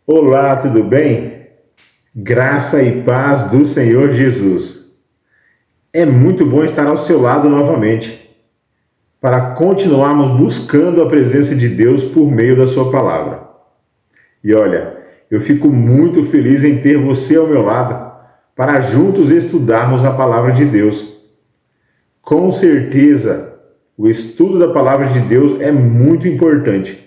Olá, tudo bem? Graça e paz do Senhor Jesus. É muito bom estar ao seu lado novamente, para continuarmos buscando a presença de Deus por meio da sua palavra. E olha, eu fico muito feliz em ter você ao meu lado, para juntos estudarmos a palavra de Deus. Com certeza, o estudo da palavra de Deus é muito importante.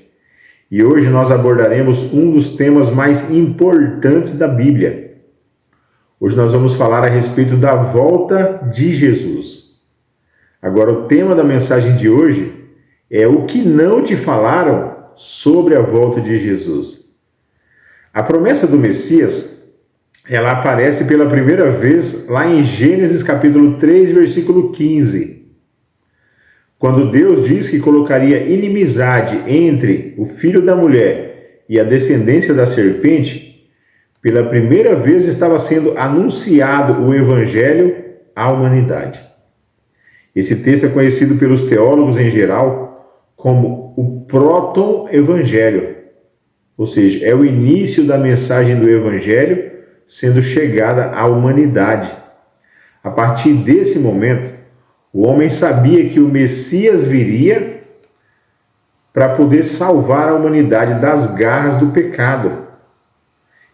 E hoje nós abordaremos um dos temas mais importantes da Bíblia. Hoje nós vamos falar a respeito da volta de Jesus. Agora, o tema da mensagem de hoje é o que não te falaram sobre a volta de Jesus. A promessa do Messias, ela aparece pela primeira vez lá em Gênesis capítulo 3, versículo 15. Quando Deus diz que colocaria inimizade entre o filho da mulher e a descendência da serpente, pela primeira vez estava sendo anunciado o evangelho à humanidade. Esse texto é conhecido pelos teólogos em geral como o proto-evangelho, ou seja, é o início da mensagem do evangelho sendo chegada à humanidade. A partir desse momento, o homem sabia que o Messias viria para poder salvar a humanidade das garras do pecado.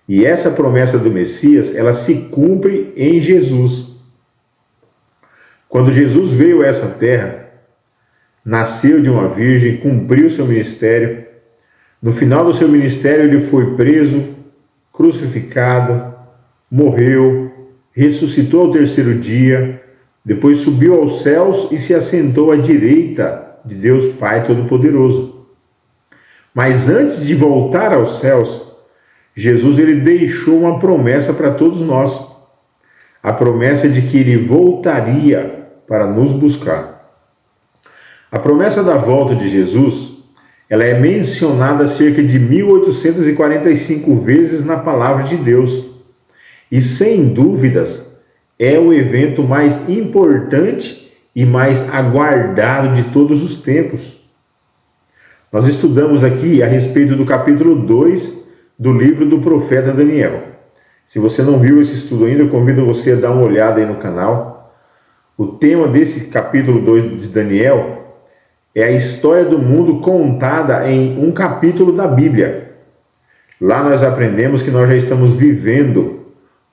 E essa promessa do Messias, ela se cumpre em Jesus. Quando Jesus veio a essa terra, nasceu de uma virgem, cumpriu seu ministério. No final do seu ministério, ele foi preso, crucificado, morreu, ressuscitou ao terceiro dia, depois subiu aos céus e se assentou à direita de Deus Pai Todo-Poderoso. Mas antes de voltar aos céus, Jesus ele deixou uma promessa para todos nós. A promessa de que ele voltaria para nos buscar. A promessa da volta de Jesus, ela é mencionada cerca de 1845 vezes na palavra de Deus. E sem dúvidas, é o evento mais importante e mais aguardado de todos os tempos. Nós estudamos aqui a respeito do capítulo 2 do livro do profeta Daniel. Se você não viu esse estudo ainda, eu convido você a dar uma olhada aí no canal. O tema desse capítulo 2 de Daniel é a história do mundo contada em um capítulo da Bíblia. Lá nós aprendemos que nós já estamos vivendo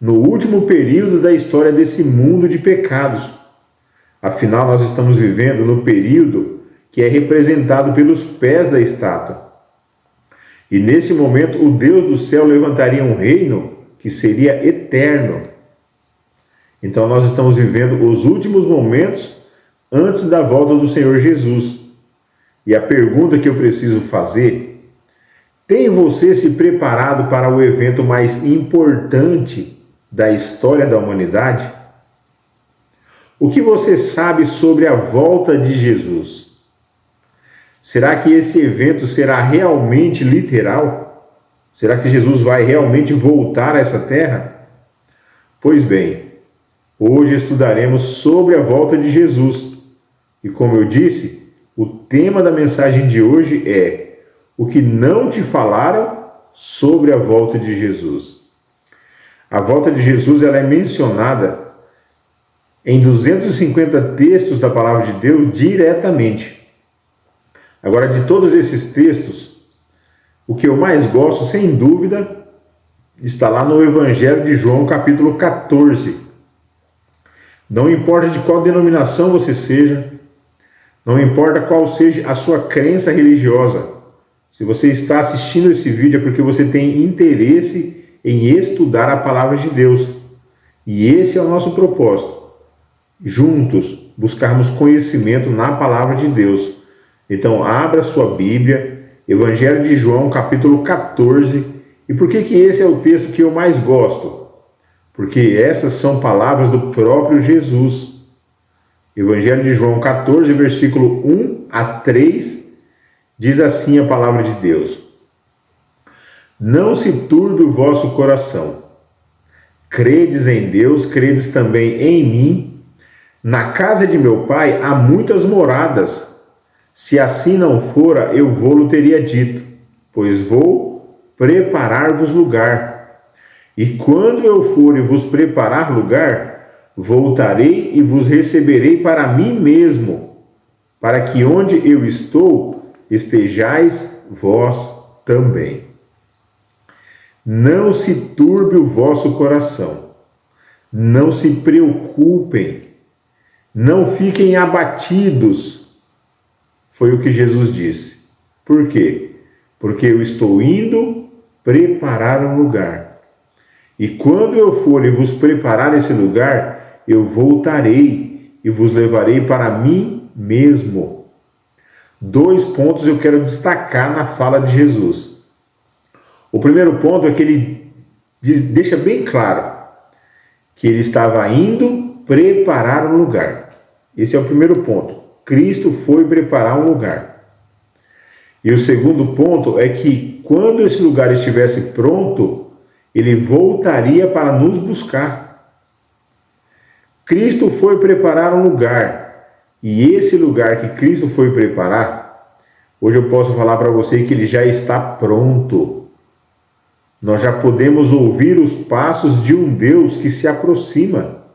no último período da história desse mundo de pecados. Afinal, nós estamos vivendo no período que é representado pelos pés da estátua. E nesse momento, o Deus do céu levantaria um reino que seria eterno. Então, nós estamos vivendo os últimos momentos antes da volta do Senhor Jesus. E a pergunta que eu preciso fazer: tem você se preparado para o evento mais importante da história da humanidade? O que você sabe sobre a volta de Jesus? Será que esse evento será realmente literal? Será que Jesus vai realmente voltar a essa terra? Pois bem, hoje estudaremos sobre a volta de Jesus. E como eu disse, o tema da mensagem de hoje é: o que não te falaram sobre a volta de Jesus. A volta de Jesus ela é mencionada em 250 textos da palavra de Deus diretamente. Agora, de todos esses textos, o que eu mais gosto, sem dúvida, está lá no Evangelho de João, capítulo 14. Não importa de qual denominação você seja, não importa qual seja a sua crença religiosa, se você está assistindo esse vídeo é porque você tem interesse em estudar a palavra de Deus. E esse é o nosso propósito. Juntos, buscarmos conhecimento na palavra de Deus. Então, abra sua Bíblia, Evangelho de João, capítulo 14. E por que esse é o texto que eu mais gosto? Porque essas são palavras do próprio Jesus. Evangelho de João 14, versículo 1 a 3, diz assim a palavra de Deus: não se turbe o vosso coração. Credes em Deus, credes também em mim. Na casa de meu pai há muitas moradas. Se assim não fora, eu vou-lo teria dito, pois vou preparar-vos lugar. E quando eu for e vos preparar lugar, voltarei e vos receberei para mim mesmo, para que onde eu estou, estejais vós também. Não se turbe o vosso coração, não se preocupem, não fiquem abatidos. Foi o que Jesus disse. Por quê? Porque eu estou indo preparar um lugar. E quando eu for e vos preparar esse lugar, eu voltarei e vos levarei para mim mesmo. 2 pontos eu quero destacar na fala de Jesus. O primeiro ponto é que ele deixa bem claro que ele estava indo preparar um lugar. Esse é o primeiro ponto. Cristo foi preparar um lugar. E o segundo ponto é que quando esse lugar estivesse pronto, ele voltaria para nos buscar. Cristo foi preparar um lugar. E esse lugar que Cristo foi preparar, hoje eu posso falar para você que ele já está pronto. Nós já podemos ouvir os passos de um Deus que se aproxima.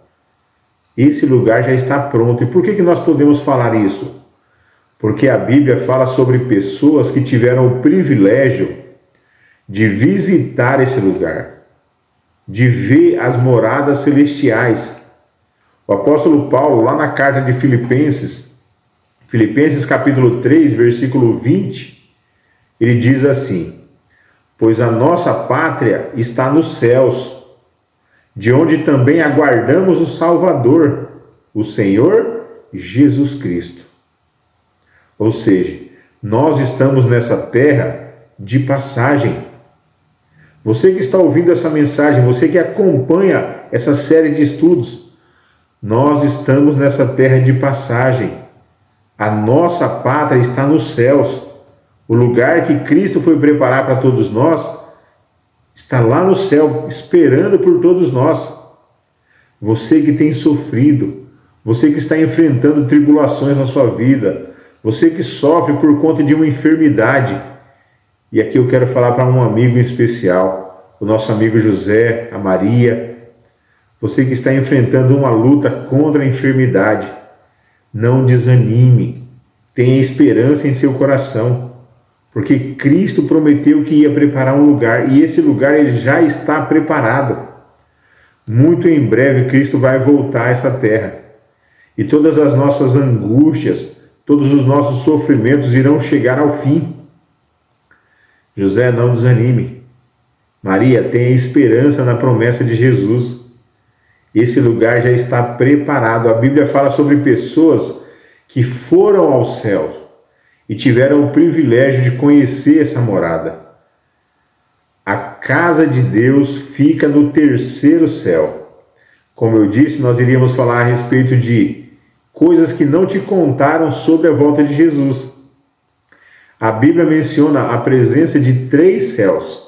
Esse lugar já está pronto. E por que nós podemos falar isso? Porque a Bíblia fala sobre pessoas que tiveram o privilégio de visitar esse lugar, de ver as moradas celestiais. O apóstolo Paulo, lá na carta de Filipenses capítulo 3, versículo 20, ele diz assim: pois a nossa pátria está nos céus, de onde também aguardamos o Salvador, o Senhor Jesus Cristo. Ou seja, nós estamos nessa terra de passagem. Você que está ouvindo essa mensagem, você que acompanha essa série de estudos, nós estamos nessa terra de passagem. A nossa pátria está nos céus. O lugar que Cristo foi preparar para todos nós está lá no céu, esperando por todos nós. Você que tem sofrido, você que está enfrentando tribulações na sua vida, você que sofre por conta de uma enfermidade. E aqui eu quero falar para um amigo em especial, o nosso amigo José, a Maria. Você que está enfrentando uma luta contra a enfermidade, não desanime, tenha esperança em seu coração. Porque Cristo prometeu que ia preparar um lugar, e esse lugar ele já está preparado. Muito em breve Cristo vai voltar a essa terra. E todas as nossas angústias, todos os nossos sofrimentos irão chegar ao fim. José, não desanime. Maria, tenha esperança na promessa de Jesus. Esse lugar já está preparado. A Bíblia fala sobre pessoas que foram aos céus e tiveram o privilégio de conhecer essa morada. A casa de Deus fica no terceiro céu. Como eu disse, nós iríamos falar a respeito de coisas que não te contaram sobre a volta de Jesus. A Bíblia menciona a presença de 3 céus,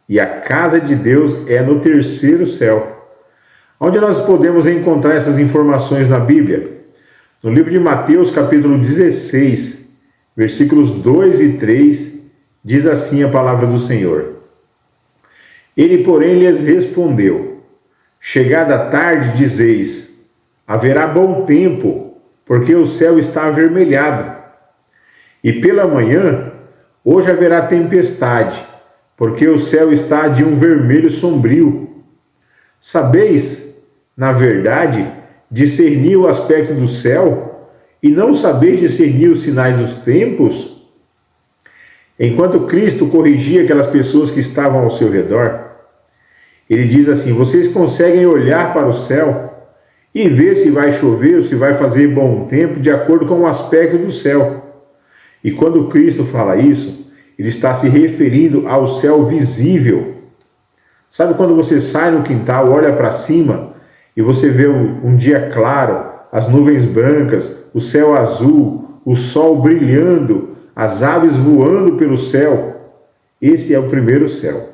e a casa de Deus é no terceiro céu. Onde nós podemos encontrar essas informações na Bíblia? No livro de Mateus, capítulo 16, versículos 2 e 3, diz assim a palavra do Senhor. Ele, porém, lhes respondeu: chegada a tarde, dizeis, haverá bom tempo, porque o céu está avermelhado. E pela manhã, hoje haverá tempestade, porque o céu está de um vermelho sombrio. Sabeis, na verdade, discernir o aspecto do céu, e não sabeis discernir os sinais dos tempos? Enquanto Cristo corrigia aquelas pessoas que estavam ao seu redor, ele diz assim: vocês conseguem olhar para o céu e ver se vai chover ou se vai fazer bom tempo de acordo com o aspecto do céu. E quando Cristo fala isso, ele está se referindo ao céu visível. Sabe quando você sai no quintal, olha para cima e você vê um dia claro, as nuvens brancas, o céu azul, o sol brilhando, as aves voando pelo céu? Esse é o primeiro céu.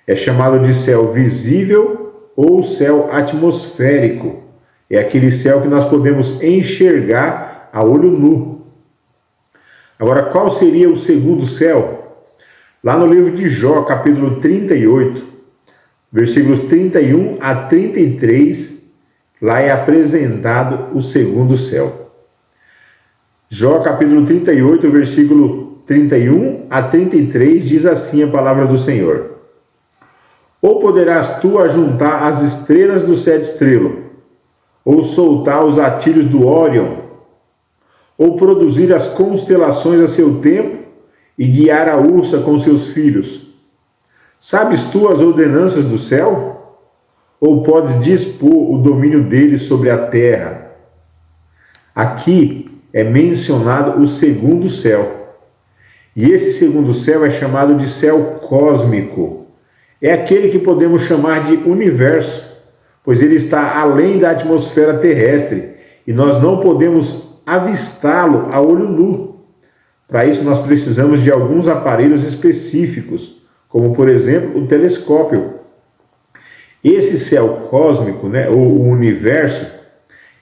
É chamado de céu visível ou céu atmosférico. É aquele céu que nós podemos enxergar a olho nu. Agora, qual seria o segundo céu? Lá no livro de Jó, capítulo 38, versículos 31 a 33, lá é apresentado o segundo céu. Jó, capítulo 38, versículo 31 a 33, diz assim a palavra do Senhor: Ou poderás tu ajuntar as estrelas do sete estrelo, ou soltar os atilhos do Órion, ou produzir as constelações a seu tempo, e guiar a ursa com seus filhos? Sabes tu as ordenanças do céu? Ou podes dispor o domínio dele sobre a terra? Aqui é mencionado o segundo céu. E esse segundo céu é chamado de céu cósmico. É aquele que podemos chamar de universo, pois ele está além da atmosfera terrestre e nós não podemos avistá-lo a olho nu. Para isso, nós precisamos de alguns aparelhos específicos, como, por exemplo, o telescópio. Esse céu cósmico, ou o universo,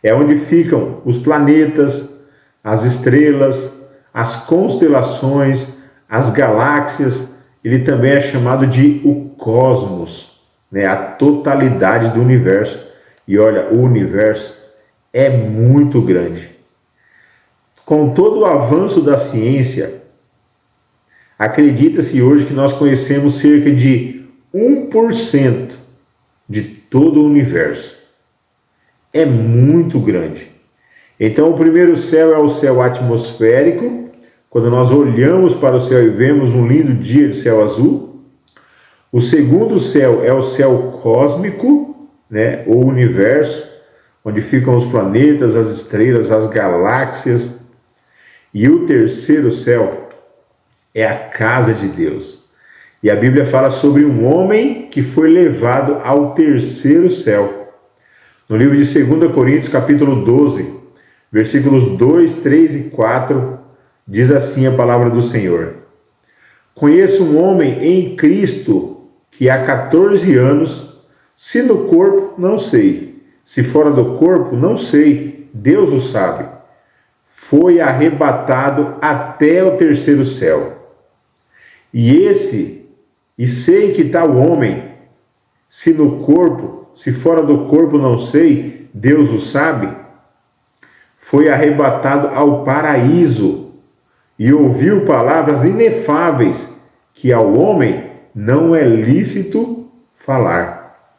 é onde ficam os planetas, as estrelas, as constelações, as galáxias. Ele também é chamado de o cosmos, a totalidade do universo. E olha, o universo é muito grande. Com todo o avanço da ciência, acredita-se hoje que nós conhecemos cerca de 1% de todo o universo. É muito grande. Então, o primeiro céu é o céu atmosférico, quando nós olhamos para o céu e vemos um lindo dia de céu azul. O segundo céu é o céu cósmico, o universo, onde ficam os planetas, as estrelas, as galáxias. E o terceiro céu é a casa de Deus. E a Bíblia fala sobre um homem que foi levado ao terceiro céu. No livro de 2 Coríntios, capítulo 12, versículos 2, 3 e 4, diz assim a palavra do Senhor: Conheço um homem em Cristo que há 14 anos, se no corpo, não sei, se fora do corpo, não sei, Deus o sabe, foi arrebatado até o terceiro céu. E sei que tal homem, se no corpo, se fora do corpo não sei, Deus o sabe, foi arrebatado ao paraíso e ouviu palavras inefáveis que ao homem não é lícito falar.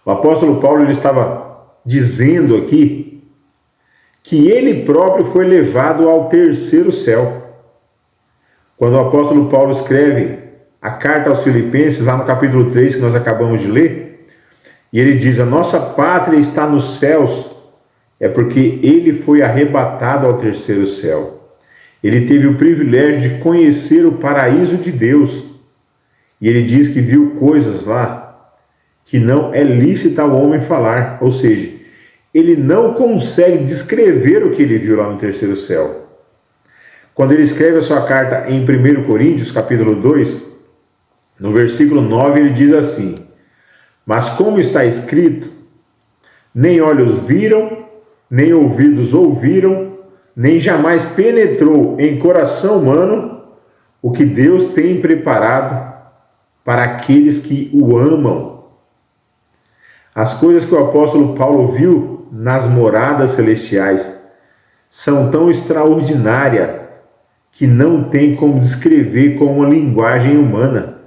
O apóstolo Paulo ele estava dizendo aqui que ele próprio foi levado ao terceiro céu. Quando o apóstolo Paulo escreve a carta aos Filipenses, lá no capítulo 3, que nós acabamos de ler, e ele diz: a nossa pátria está nos céus, é porque ele foi arrebatado ao terceiro céu. Ele teve o privilégio de conhecer o paraíso de Deus, e ele diz que viu coisas lá que não é lícito ao homem falar, ou seja, ele não consegue descrever o que ele viu lá no terceiro céu. Quando ele escreve a sua carta em 1 Coríntios, capítulo 2, no versículo 9, ele diz assim: Mas como está escrito, nem olhos viram, nem ouvidos ouviram, nem jamais penetrou em coração humano o que Deus tem preparado para aqueles que o amam. As coisas que o apóstolo Paulo viu nas moradas celestiais são tão extraordinárias que não tem como descrever com uma linguagem humana.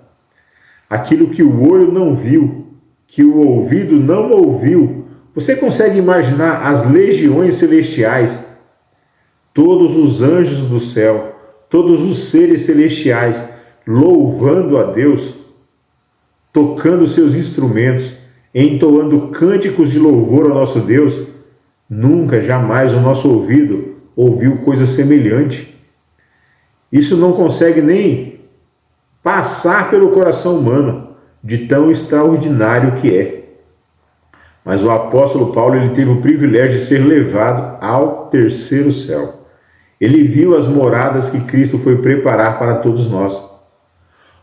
Aquilo que o olho não viu, que o ouvido não ouviu. Você consegue imaginar as legiões celestiais, todos os anjos do céu, todos os seres celestiais louvando a Deus, tocando seus instrumentos, entoando cânticos de louvor ao nosso Deus? Nunca, jamais o nosso ouvido ouviu coisa semelhante. Isso não consegue nem passar pelo coração humano, de tão extraordinário que é. Mas o apóstolo Paulo ele teve o privilégio de ser levado ao terceiro céu. Ele viu as moradas que Cristo foi preparar para todos nós.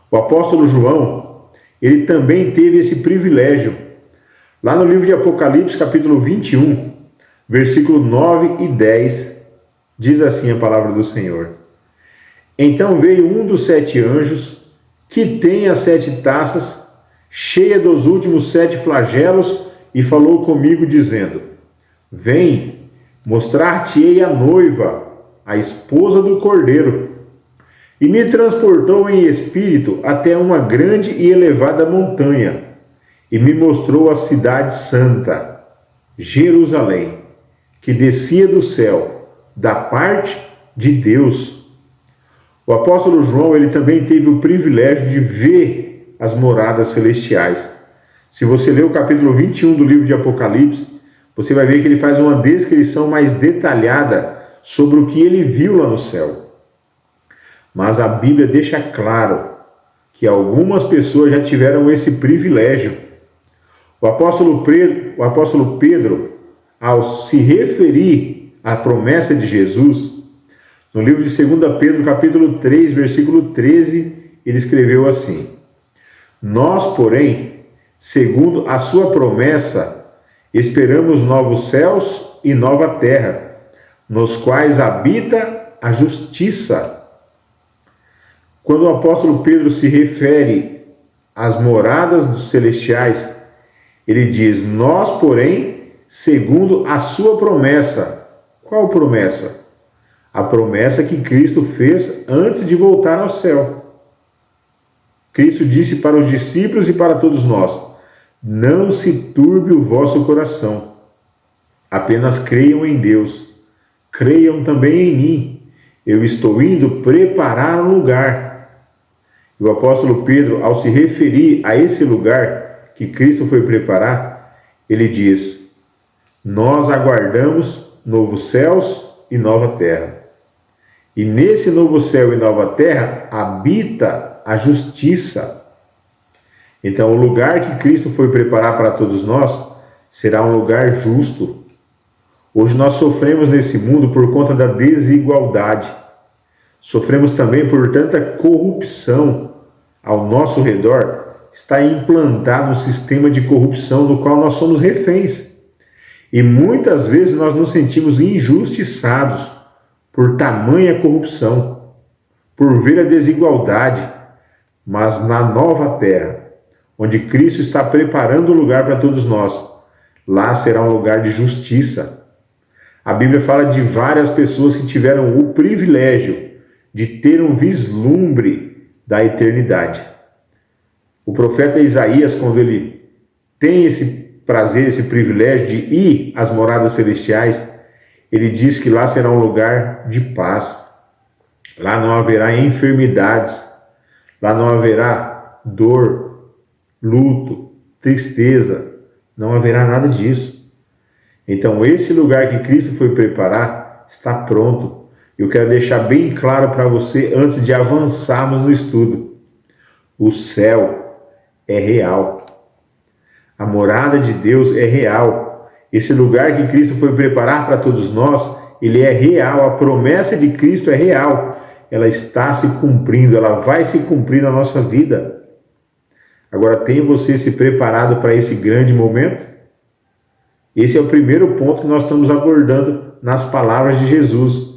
O apóstolo João, ele também teve esse privilégio. Lá no livro de Apocalipse, capítulo 21, versículo 9 e 10, diz assim a palavra do Senhor: Então veio um dos 7 anjos, que tem as 7 taças, cheia dos últimos 7 flagelos, e falou comigo, dizendo: Vem, mostrar-te-ei a noiva, a esposa do Cordeiro. E me transportou em espírito até uma grande e elevada montanha, e me mostrou a cidade santa, Jerusalém, que descia do céu, da parte de Deus. O apóstolo João, ele também teve o privilégio de ver as moradas celestiais. Se você ler o capítulo 21 do livro de Apocalipse, você vai ver que ele faz uma descrição mais detalhada sobre o que ele viu lá no céu. Mas a Bíblia deixa claro que algumas pessoas já tiveram esse privilégio. O apóstolo Pedro, ao se referir à promessa de Jesus, no livro de 2 Pedro, capítulo 3, versículo 13, ele escreveu assim: Nós, porém, segundo a sua promessa, esperamos novos céus e nova terra, nos quais habita a justiça. Quando o apóstolo Pedro se refere às moradas dos celestiais, ele diz: Nós, porém, segundo a sua promessa. Qual promessa? A promessa que Cristo fez antes de voltar ao céu. Cristo disse para os discípulos e para todos nós: Não se turbe o vosso coração. Apenas creiam em Deus. Creiam também em mim. Eu estou indo preparar um lugar. E o apóstolo Pedro, ao se referir a esse lugar que Cristo foi preparar, ele diz: Nós aguardamos novos céus e nova terra. E nesse novo céu e nova terra habita a justiça. Então, o lugar que Cristo foi preparar para todos nós será um lugar justo. Hoje nós sofremos nesse mundo por conta da desigualdade. Sofremos também por tanta corrupção. Ao nosso redor está implantado um sistema de corrupção do qual nós somos reféns. E muitas vezes nós nos sentimos injustiçados por tamanha corrupção, por ver a desigualdade. Mas na nova terra, onde Cristo está preparando um lugar para todos nós, lá será um lugar de justiça. A Bíblia fala de várias pessoas que tiveram o privilégio de ter um vislumbre da eternidade. O profeta Isaías, quando ele tem esse prazer, esse privilégio de ir às moradas celestiais, ele diz que lá será um lugar de paz. Lá não haverá enfermidades, lá não haverá dor, luto, tristeza, não haverá nada disso. Então esse lugar que Cristo foi preparar está pronto. Eu quero deixar bem claro para você antes de avançarmos no estudo: o céu é real. A morada de Deus é real. Esse lugar que Cristo foi preparar para todos nós, ele é real. A promessa de Cristo é real. Ela está se cumprindo, ela vai se cumprir na nossa vida. Agora, tem você se preparado para esse grande momento? Esse é o primeiro ponto que nós estamos abordando nas palavras de Jesus.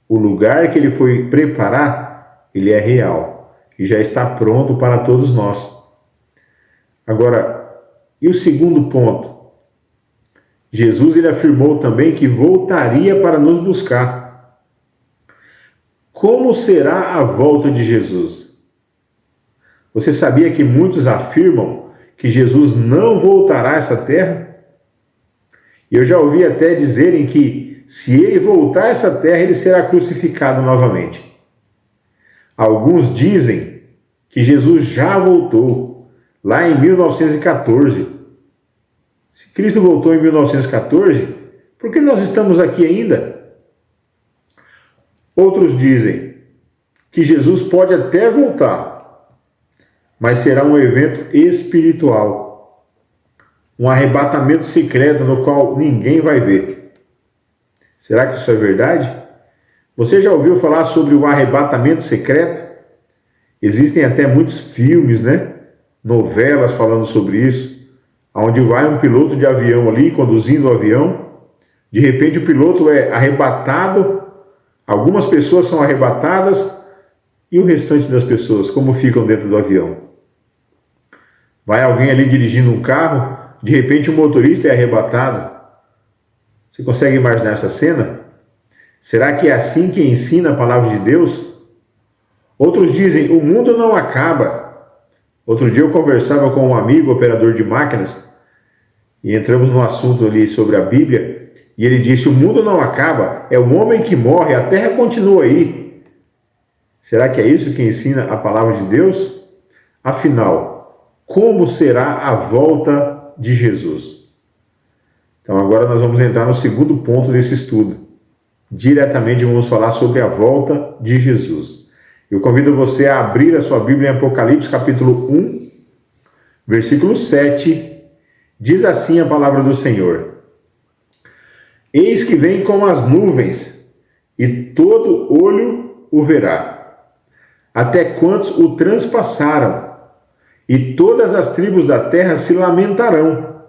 O lugar que ele foi preparar, ele é real e já está pronto para todos nós. Agora, e o segundo ponto? Jesus, ele afirmou também que voltaria para nos buscar. Como será a volta de Jesus? Você sabia que muitos afirmam que Jesus não voltará a essa terra? Eu já ouvi até dizerem que se ele voltar a essa terra, ele será crucificado novamente. Alguns dizem que Jesus já voltou, lá em 1914. Se Cristo voltou em 1914, por que nós estamos aqui ainda? Outros dizem que Jesus pode até voltar, mas será um evento espiritual, um arrebatamento secreto no qual ninguém vai ver. Será que isso é verdade? Você já ouviu falar sobre o arrebatamento secreto? Existem até muitos filmes, novelas falando sobre isso, onde vai um piloto de avião ali, conduzindo o avião, de repente o piloto é arrebatado, algumas pessoas são arrebatadas, E o restante das pessoas, como ficam dentro do avião? Vai alguém ali dirigindo um carro, de repente o motorista é arrebatado. Você consegue imaginar essa cena? Será que é assim que ensina a palavra de Deus? Outros dizem, o mundo não acaba. Outro dia eu conversava com um amigo, operador de máquinas, e entramos no assunto ali sobre a Bíblia, e ele disse, o mundo não acaba, é o homem que morre, a terra continua aí. Será que é isso que ensina a palavra de Deus? Afinal, como será a volta de Jesus? Então agora nós vamos entrar no segundo ponto desse estudo. Diretamente vamos falar sobre a volta de Jesus. Eu convido você a abrir a sua Bíblia em Apocalipse capítulo 1, versículo 7. Diz assim a palavra do Senhor. Eis que vem com as nuvens, e todo olho o verá, até quantos o transpassaram, e todas as tribos da terra se lamentarão.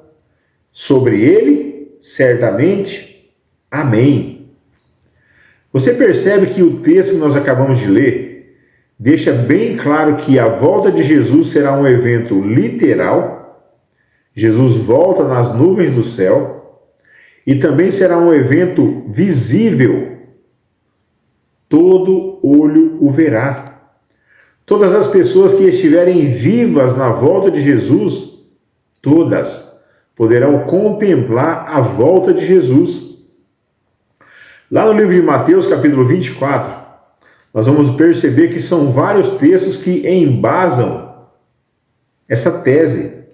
Sobre ele, certamente, amém. Você percebe que o texto que nós acabamos de ler deixa bem claro que a volta de Jesus será um evento literal. Jesus volta nas nuvens do céu e também será um evento visível. Todo olho o verá. Todas as pessoas que estiverem vivas na volta de Jesus, todas poderão contemplar a volta de Jesus. Lá no livro de Mateus, capítulo 24, nós vamos perceber que são vários textos que embasam essa tese.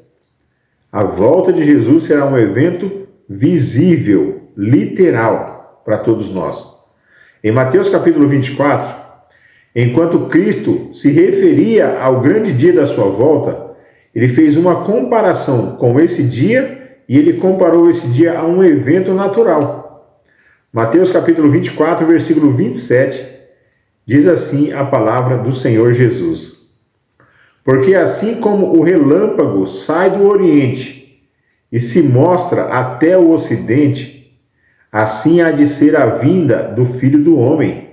A volta de Jesus será um evento visível, literal, para todos nós. Em Mateus, capítulo 24, enquanto Cristo se referia ao grande dia da sua volta, ele fez uma comparação com esse dia e ele comparou esse dia a um evento natural. Mateus capítulo 24, versículo 27, diz assim a palavra do Senhor Jesus. Porque assim como o relâmpago sai do Oriente e se mostra até o Ocidente, assim há de ser a vinda do Filho do Homem.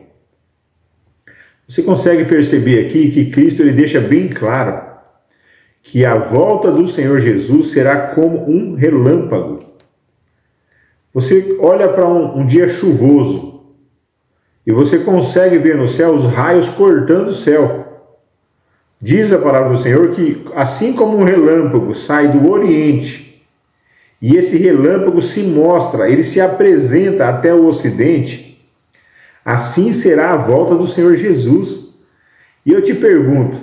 Você consegue perceber aqui que Cristo ele deixa bem claro que a volta do Senhor Jesus será como um relâmpago. Você olha para um dia chuvoso e você consegue ver no céu os raios cortando o céu. Diz a palavra do Senhor que assim como um relâmpago sai do Oriente e esse relâmpago se mostra, ele se apresenta até o Ocidente, assim será a volta do Senhor Jesus. E eu te pergunto,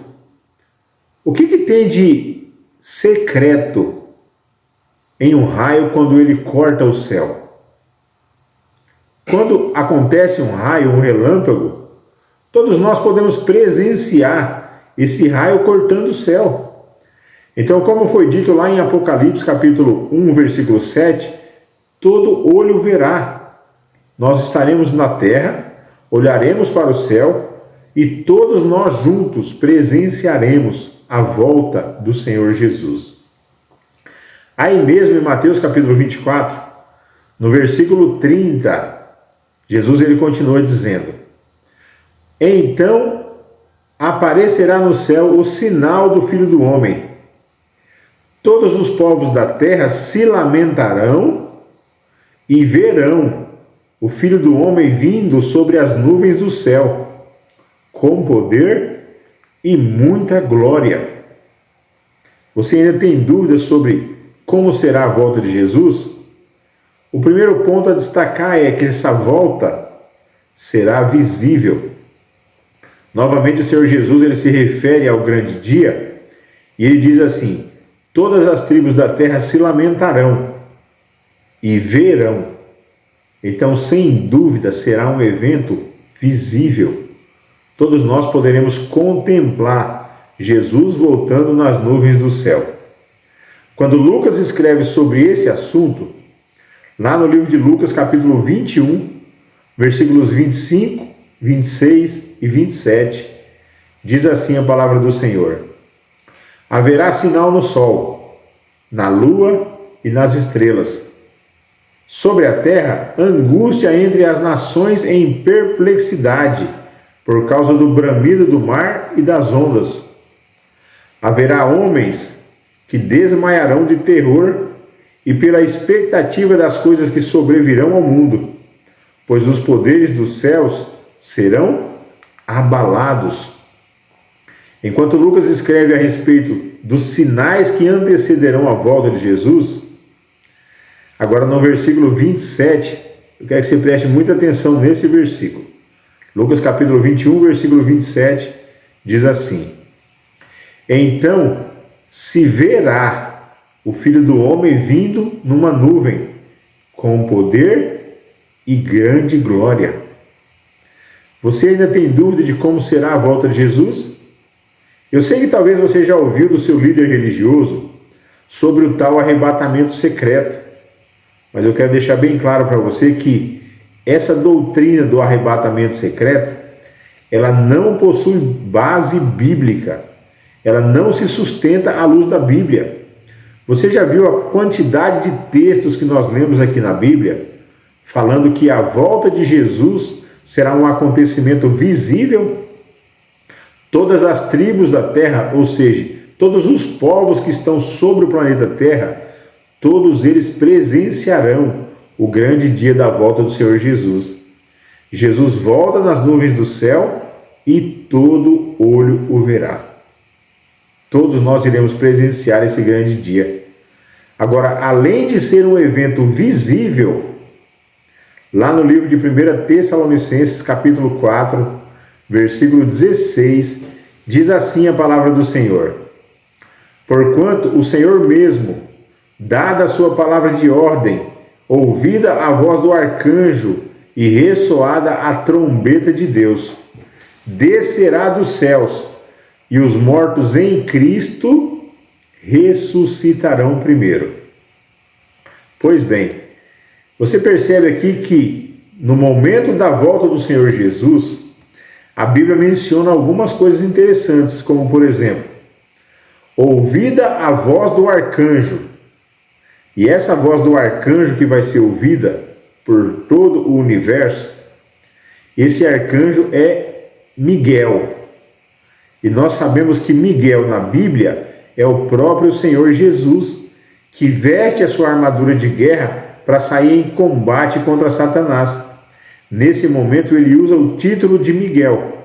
o que tem de secreto em um raio quando ele corta o céu? Quando acontece um raio, um relâmpago, todos nós podemos presenciar esse raio cortando o céu. Então, como foi dito lá em Apocalipse capítulo 1, versículo 7, todo olho verá. Nós estaremos na terra, olharemos para o céu e todos nós juntos presenciaremos a volta do Senhor Jesus. Aí mesmo em Mateus capítulo 24, no versículo 30, Jesus ele continua dizendo: então aparecerá no céu o sinal do Filho do Homem. Todos os povos da terra se lamentarão e verão o Filho do Homem vindo sobre as nuvens do céu, com poder e muita glória. Você ainda tem dúvidas sobre como será a volta de Jesus? O primeiro ponto a destacar é que essa volta será visível. Novamente o Senhor Jesus ele se refere ao grande dia e ele diz assim: todas as tribos da terra se lamentarão e verão. Então, sem dúvida, será um evento visível. Todos nós poderemos contemplar Jesus voltando nas nuvens do céu. Quando Lucas escreve sobre esse assunto, lá no livro de Lucas, capítulo 21, versículos 25, 26 e 27, diz assim a palavra do Senhor: haverá sinal no sol, na lua e nas estrelas. Sobre a terra, angústia entre as nações em perplexidade, por causa do bramido do mar e das ondas. Haverá homens que desmaiarão de terror e pela expectativa das coisas que sobrevirão ao mundo, pois os poderes dos céus serão abalados. Enquanto Lucas escreve a respeito dos sinais que antecederão a volta de Jesus, agora no versículo 27, eu quero que você preste muita atenção nesse versículo. Lucas capítulo 21, versículo 27, diz assim: Então se verá o Filho do Homem vindo numa nuvem, com poder e grande glória. Você ainda tem dúvida de como será a volta de Jesus? Eu sei que talvez você já ouviu do seu líder religioso sobre o tal arrebatamento secreto, mas eu quero deixar bem claro para você que essa doutrina do arrebatamento secreto, ela não possui base bíblica, ela não se sustenta à luz da Bíblia. Você já viu a quantidade de textos que nós lemos aqui na Bíblia, falando que a volta de Jesus será um acontecimento visível? Todas as tribos da terra, ou seja, todos os povos que estão sobre o planeta Terra, todos eles presenciarão o grande dia da volta do Senhor Jesus. Jesus volta nas nuvens do céu e todo olho o verá. Todos nós iremos presenciar esse grande dia. Agora, além de ser um evento visível, lá no livro de 1 Tessalonicenses, capítulo 4, versículo 16, diz assim a palavra do Senhor: Porquanto o Senhor mesmo, dada a sua palavra de ordem, ouvida a voz do arcanjo e ressoada a trombeta de Deus, descerá dos céus, e os mortos em Cristo ressuscitarão primeiro. Pois bem, você percebe aqui que no momento da volta do Senhor Jesus, a Bíblia menciona algumas coisas interessantes, como por exemplo, ouvida a voz do arcanjo. E essa voz do arcanjo que vai ser ouvida por todo o universo, esse arcanjo é Miguel. E nós sabemos que Miguel na Bíblia é o próprio Senhor Jesus, que veste a sua armadura de guerra para sair em combate contra Satanás. Nesse momento ele usa o título de Miguel.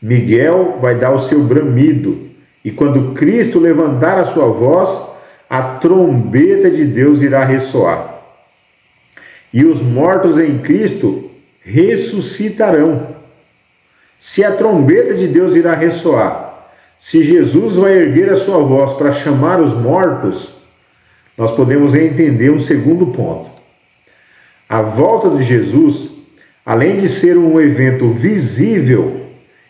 Miguel vai dar o seu bramido, e quando Cristo levantar a sua voz, a trombeta de Deus irá ressoar. E os mortos em Cristo ressuscitarão. Se a trombeta de Deus irá ressoar, se Jesus vai erguer a sua voz para chamar os mortos, nós podemos entender um segundo ponto. A volta de Jesus, além de ser um evento visível,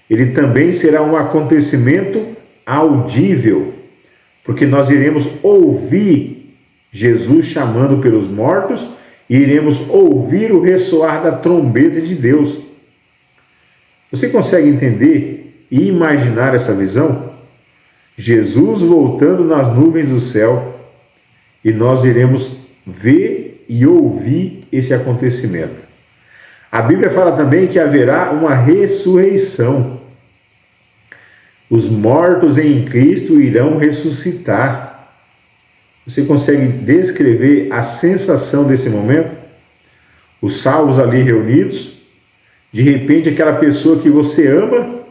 ele também será um acontecimento audível, porque nós iremos ouvir Jesus chamando pelos mortos e iremos ouvir o ressoar da trombeta de Deus. Você consegue entender e imaginar essa visão? Jesus voltando nas nuvens do céu, e nós iremos ver e ouvir esse acontecimento. A Bíblia fala também que haverá uma ressurreição. Os mortos em Cristo irão ressuscitar. Você consegue descrever a sensação desse momento? Os salvos ali reunidos, de repente aquela pessoa que você ama,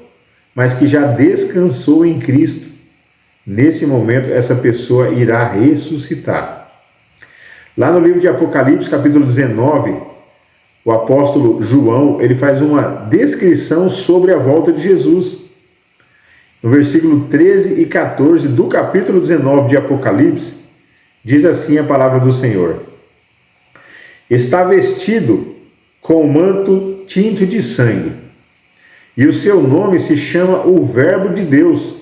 mas que já descansou em Cristo. Nesse momento, essa pessoa irá ressuscitar. Lá no livro de Apocalipse, capítulo 19, o apóstolo João, ele faz uma descrição sobre a volta de Jesus. No versículo 13 e 14 do capítulo 19 de Apocalipse, diz assim a palavra do Senhor: Está vestido com manto tinto de sangue, e o seu nome se chama o Verbo de Deus,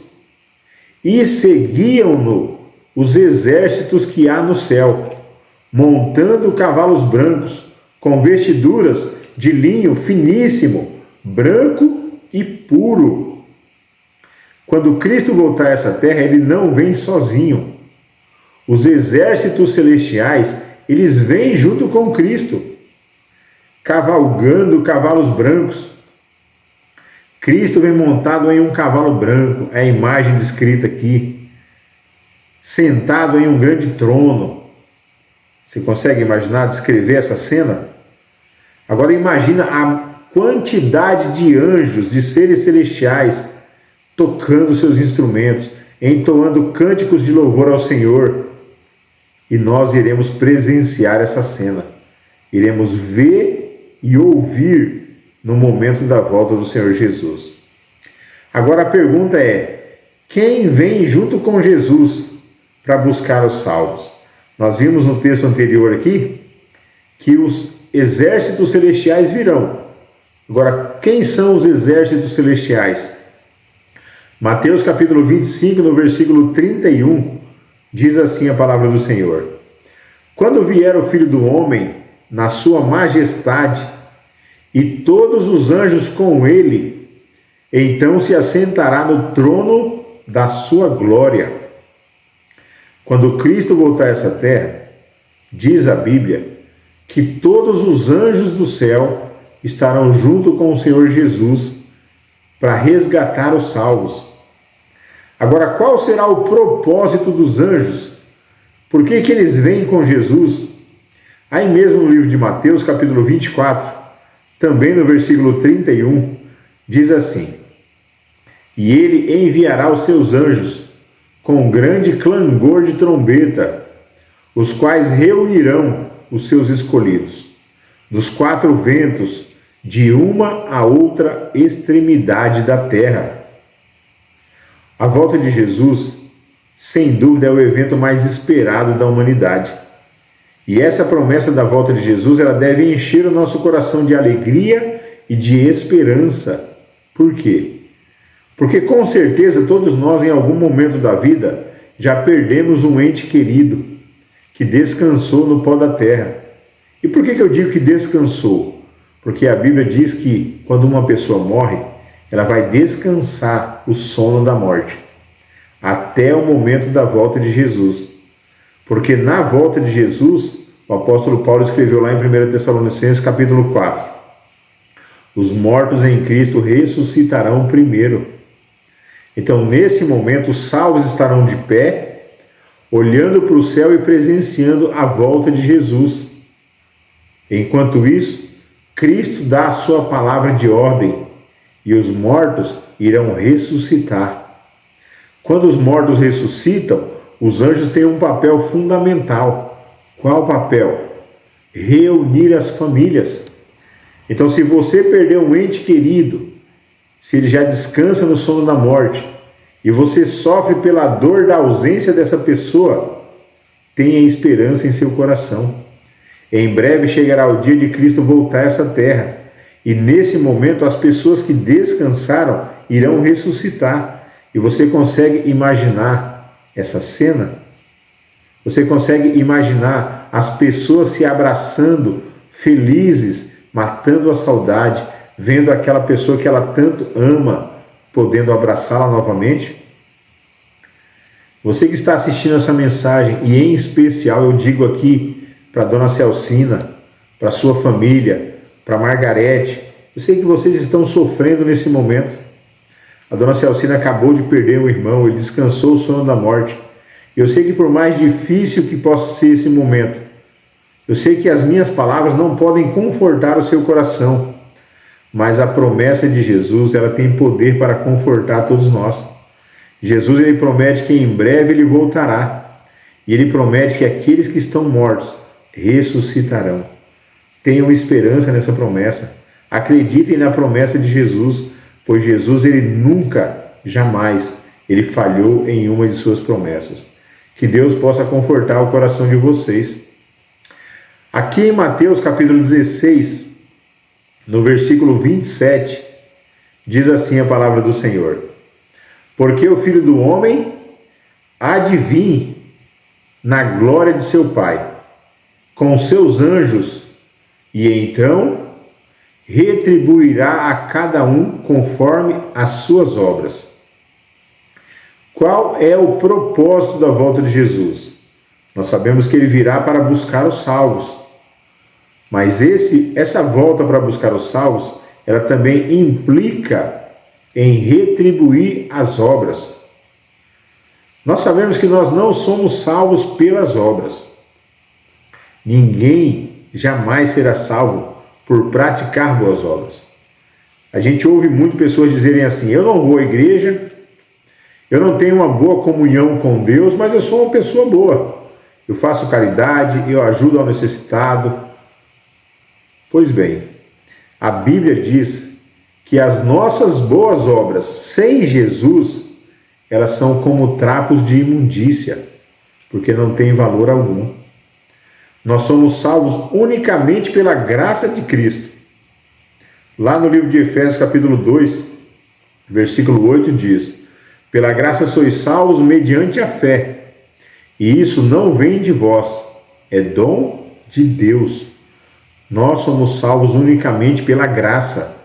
e seguiam-no os exércitos que há no céu, montando cavalos brancos, com vestiduras de linho finíssimo, branco e puro. Quando Cristo voltar a essa terra, ele não vem sozinho. Os exércitos celestiais, eles vêm junto com Cristo, cavalgando cavalos brancos. Cristo vem montado em um cavalo branco, é a imagem descrita aqui, sentado em um grande trono. Você consegue imaginar, descrever essa cena? Agora imagina a quantidade de anjos, de seres celestiais, tocando seus instrumentos, entoando cânticos de louvor ao Senhor. E nós iremos presenciar essa cena. Iremos ver e ouvir no momento da volta do Senhor Jesus. Agora a pergunta é: quem vem junto com Jesus para buscar os salvos? Nós vimos no texto anterior aqui que os exércitos celestiais virão. Agora, quem são os exércitos celestiais? Mateus capítulo 25, no versículo 31, diz assim a palavra do Senhor: quando vier o Filho do Homem na sua majestade e todos os anjos com ele, então se assentará no trono da sua glória. Quando Cristo voltar a essa terra, diz a Bíblia que todos os anjos do céu estarão junto com o Senhor Jesus para resgatar os salvos. Agora, qual será o propósito dos anjos? Por que eles vêm com Jesus? Aí mesmo no livro de Mateus, capítulo 24, também no versículo 31, diz assim: e ele enviará os seus anjos com grande clangor de trombeta, os quais reunirão os seus escolhidos dos quatro ventos, de uma a outra extremidade da terra. A volta de Jesus, sem dúvida, é o evento mais esperado da humanidade. E essa promessa da volta de Jesus, ela deve encher o nosso coração de alegria e de esperança. Por quê? Porque com certeza todos nós, em algum momento da vida, já perdemos um ente querido que descansou no pó da terra. E por que eu digo que descansou? Porque a Bíblia diz que quando uma pessoa morre, ela vai descansar o sono da morte, até o momento da volta de Jesus. Porque na volta de Jesus, o apóstolo Paulo escreveu lá em 1 Tessalonicenses capítulo 4, os mortos em Cristo ressuscitarão primeiro. Então, nesse momento, os salvos estarão de pé, olhando para o céu e presenciando a volta de Jesus. Enquanto isso, Cristo dá a sua palavra de ordem e os mortos irão ressuscitar. Quando os mortos ressuscitam, os anjos têm um papel fundamental. Qual papel? Reunir as famílias. Então, se você perdeu um ente querido, se ele já descansa no sono da morte, e você sofre pela dor da ausência dessa pessoa, tenha esperança em seu coração. Em breve chegará o dia de Cristo voltar a essa terra, e nesse momento as pessoas que descansaram irão ressuscitar. E você consegue imaginar essa cena? Você consegue imaginar as pessoas se abraçando, felizes, matando a saudade, vendo aquela pessoa que ela tanto ama, podendo abraçá-la novamente? Você que está assistindo essa mensagem, e em especial eu digo aqui para a dona Celcina, para a sua família, para a Margarete, eu sei que vocês estão sofrendo nesse momento. A dona Celcina acabou de perder um irmão, ele descansou o sono da morte. Eu sei que por mais difícil que possa ser esse momento, eu sei que as minhas palavras não podem confortar o seu coração, mas a promessa de Jesus, ela tem poder para confortar todos nós. Jesus, ele promete que em breve ele voltará, e ele promete que aqueles que estão mortos ressuscitarão. Tenham esperança nessa promessa, acreditem na promessa de Jesus, pois Jesus, ele nunca, jamais, ele falhou em uma de suas promessas. Que Deus possa confortar o coração de vocês. Aqui em Mateus capítulo 16, no versículo 27, diz assim a palavra do Senhor: porque o Filho do Homem há de vir na glória de seu Pai, com seus anjos, e então retribuirá a cada um conforme as suas obras. Qual é o propósito da volta de Jesus? Nós sabemos que ele virá para buscar os salvos. Mas essa volta para buscar os salvos, ela também implica em retribuir as obras. Nós sabemos que nós não somos salvos pelas obras. Ninguém jamais será salvo por praticar boas obras. A gente ouve muito pessoas dizerem assim: eu não vou à igreja, eu não tenho uma boa comunhão com Deus, mas eu sou uma pessoa boa. Eu faço caridade, eu ajudo ao necessitado. Pois bem, a Bíblia diz que as nossas boas obras sem Jesus, elas são como trapos de imundícia, porque não tem valor algum. Nós somos salvos unicamente pela graça de Cristo. Lá no livro de Efésios, capítulo 2, versículo 8, diz: pela graça sois salvos mediante a fé, e isso não vem de vós, é dom de Deus. Nós somos salvos unicamente pela graça,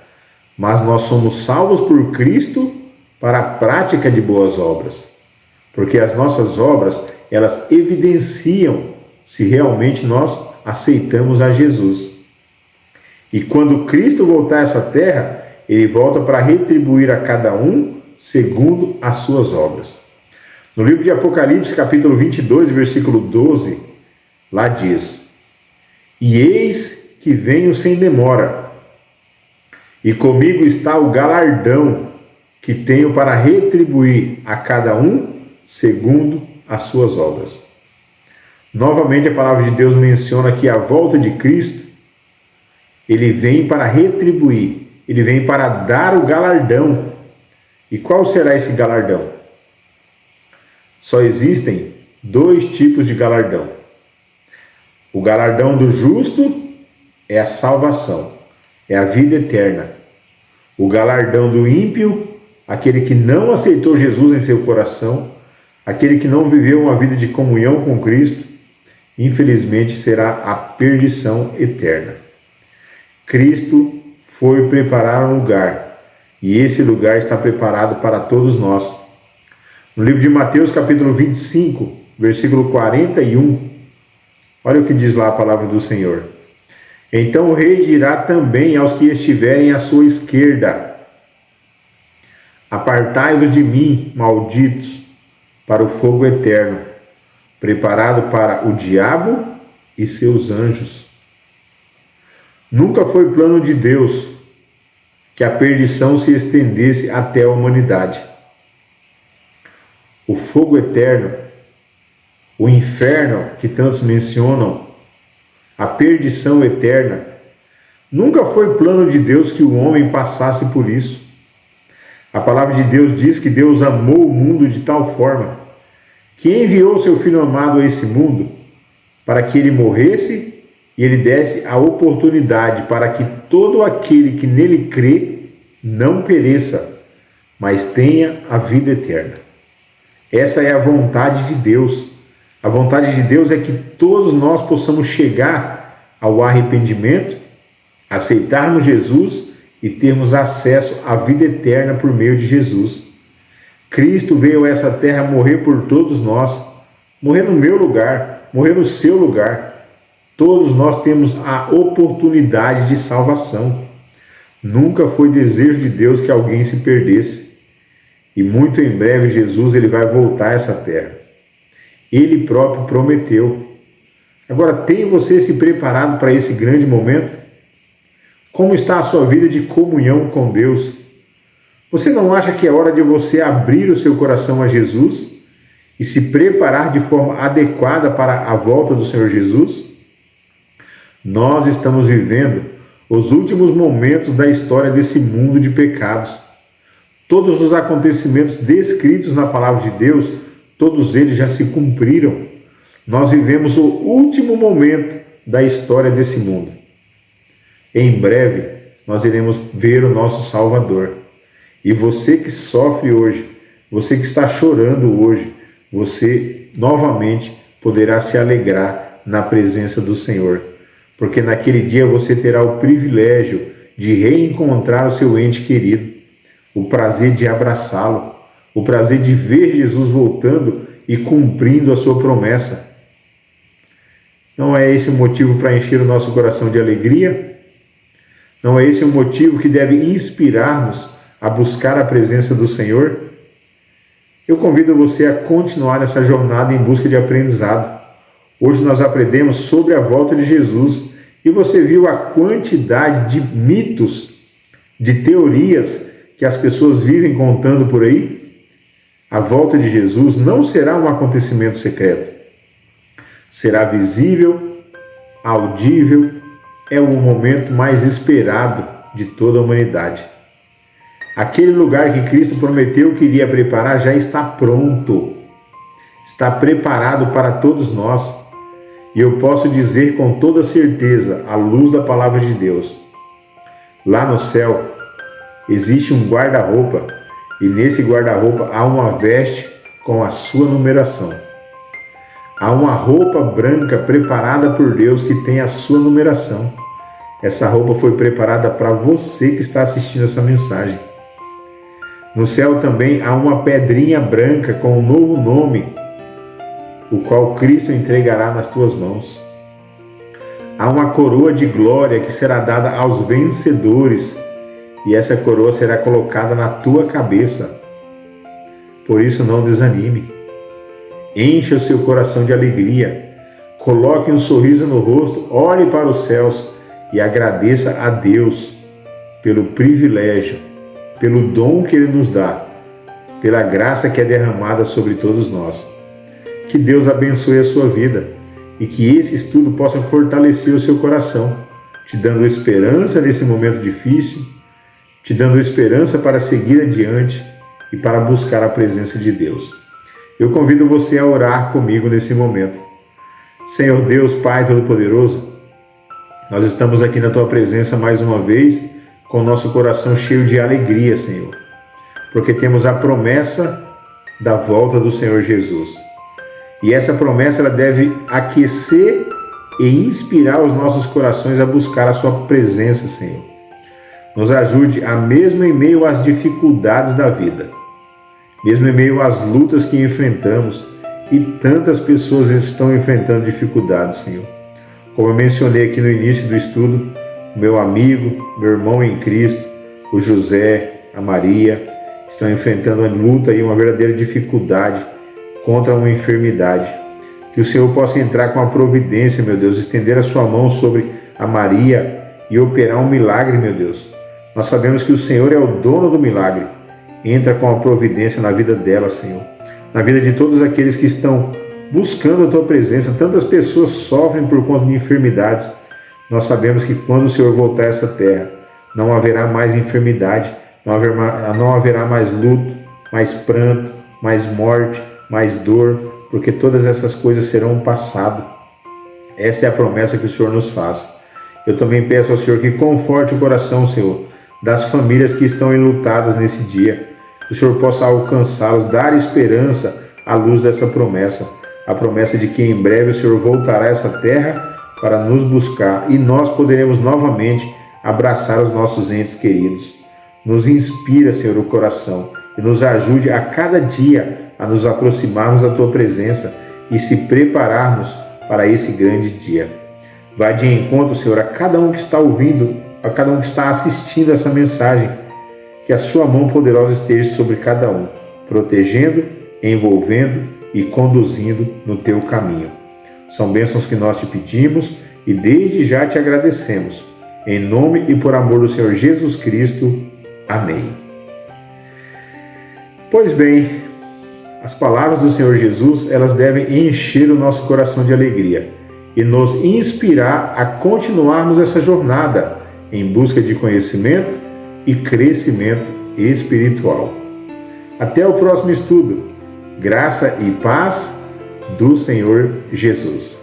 mas nós somos salvos por Cristo para a prática de boas obras, porque as nossas obras, elas evidenciam se realmente nós aceitamos a Jesus. E quando Cristo voltar a essa terra, ele volta para retribuir a cada um segundo as suas obras. No livro de Apocalipse, capítulo 22, versículo 12, lá diz: e eis que venho sem demora, e comigo está o galardão que tenho para retribuir a cada um segundo as suas obras. Novamente a palavra de Deus menciona que a volta de Cristo, ele vem para retribuir, ele vem para dar o galardão. E qual será esse galardão? Só existem dois tipos de galardão. O galardão do justo é a salvação, é a vida eterna. O galardão do ímpio, aquele que não aceitou Jesus em seu coração, aquele que não viveu uma vida de comunhão com Cristo, infelizmente será a perdição eterna. Cristo foi preparar um lugar, e esse lugar está preparado para todos nós. No livro de Mateus, capítulo 25, versículo 41, olha o que diz lá a palavra do Senhor. Então o rei dirá também aos que estiverem à sua esquerda: apartai-vos de mim, malditos, para o fogo eterno, preparado para o diabo e seus anjos. Nunca foi plano de Deus que a perdição se estendesse até a humanidade. O fogo eterno, o inferno que tantos mencionam, a perdição eterna, nunca foi plano de Deus que o homem passasse por isso. A palavra de Deus diz que Deus amou o mundo de tal forma que enviou seu Filho amado a esse mundo para que ele morresse e ele desse a oportunidade para que todo aquele que nele crê não pereça, mas tenha a vida eterna. Essa é a vontade de Deus. A vontade de Deus é que todos nós possamos chegar ao arrependimento, aceitarmos Jesus e termos acesso à vida eterna por meio de Jesus. Cristo veio a essa terra morrer por todos nós, morrer no meu lugar, morrer no seu lugar. Todos nós temos a oportunidade de salvação. Nunca foi desejo de Deus que alguém se perdesse. E muito em breve Jesus ele vai voltar a essa terra. Ele próprio prometeu. Agora, tem você se preparado para esse grande momento? Como está a sua vida de comunhão com Deus? Você não acha que é hora de você abrir o seu coração a Jesus e se preparar de forma adequada para a volta do Senhor Jesus? Nós estamos vivendo os últimos momentos da história desse mundo de pecados. Todos os acontecimentos descritos na palavra de Deus, todos eles já se cumpriram. Nós vivemos o último momento da história desse mundo. Em breve, nós iremos ver o nosso Salvador. E você que sofre hoje, você que está chorando hoje, você novamente poderá se alegrar na presença do Senhor. Porque naquele dia você terá o privilégio de reencontrar o seu ente querido, o prazer de abraçá-lo, o prazer de ver Jesus voltando e cumprindo a sua promessa. Não é esse o motivo para encher o nosso coração de alegria? Não é esse o motivo que deve inspirar-nos a buscar a presença do Senhor? Eu convido você a continuar nessa jornada em busca de aprendizado. Hoje nós aprendemos sobre a volta de Jesus e você viu a quantidade de mitos, de teorias que as pessoas vivem contando por aí? A volta de Jesus não será um acontecimento secreto. Será visível, audível, é o momento mais esperado de toda a humanidade. Aquele lugar que Cristo prometeu que iria preparar já está pronto. Está preparado para todos nós. E eu posso dizer com toda certeza, à luz da palavra de Deus, lá no céu existe um guarda-roupa e nesse guarda-roupa há uma veste com a sua numeração. Há uma roupa branca preparada por Deus que tem a sua numeração. Essa roupa foi preparada para você que está assistindo essa mensagem. No céu também há uma pedrinha branca com um novo nome, o qual Cristo entregará nas tuas mãos. Há uma coroa de glória que será dada aos vencedores, e essa coroa será colocada na tua cabeça. Por isso não desanime. Encha o seu coração de alegria. Coloque um sorriso no rosto, olhe para os céus e agradeça a Deus pelo privilégio, pelo dom que Ele nos dá, pela graça que é derramada sobre todos nós. Que Deus abençoe a sua vida e que esse estudo possa fortalecer o seu coração, te dando esperança nesse momento difícil, te dando esperança para seguir adiante e para buscar a presença de Deus. Eu convido você a orar comigo nesse momento. Senhor Deus, Pai Todo-Poderoso, nós estamos aqui na Tua presença mais uma vez, com o nosso coração cheio de alegria, Senhor, porque temos a promessa da volta do Senhor Jesus. E essa promessa ela deve aquecer e inspirar os nossos corações a buscar a Sua presença, Senhor. Nos ajude a, mesmo em meio às dificuldades da vida, mesmo em meio às lutas que enfrentamos, e tantas pessoas estão enfrentando dificuldades, Senhor. Como eu mencionei aqui no início do estudo, meu amigo, meu irmão em Cristo, o José, a Maria, estão enfrentando uma luta e uma verdadeira dificuldade contra uma enfermidade. Que o Senhor possa entrar com a providência, meu Deus, estender a sua mão sobre a Maria e operar um milagre, meu Deus. Nós sabemos que o Senhor é o dono do milagre. Entra com a providência na vida dela, Senhor. Na vida de todos aqueles que estão buscando a Tua presença. Tantas pessoas sofrem por conta de enfermidades. Nós sabemos que quando o Senhor voltar a essa terra, não haverá mais enfermidade, não haverá mais luto, mais pranto, mais morte, mais dor, porque todas essas coisas serão um passado. Essa é a promessa que o Senhor nos faz. Eu também peço ao Senhor que conforte o coração, Senhor, das famílias que estão enlutadas nesse dia. Que o Senhor possa alcançá-los, dar esperança à luz dessa promessa. A promessa de que em breve o Senhor voltará a essa terra para nos buscar e nós poderemos novamente abraçar os nossos entes queridos. Nos inspira, Senhor, o coração e nos ajude a cada dia a nos aproximarmos da Tua presença e se prepararmos para esse grande dia. Vai de encontro, Senhor, a cada um que está ouvindo, a cada um que está assistindo essa mensagem, que a Sua mão poderosa esteja sobre cada um, protegendo, envolvendo e conduzindo no Teu caminho. São bênçãos que nós te pedimos e desde já te agradecemos. Em nome e por amor do Senhor Jesus Cristo. Amém. Pois bem, as palavras do Senhor Jesus, elas devem encher o nosso coração de alegria e nos inspirar a continuarmos essa jornada em busca de conhecimento e crescimento espiritual. Até o próximo estudo. Graça e paz do Senhor Jesus.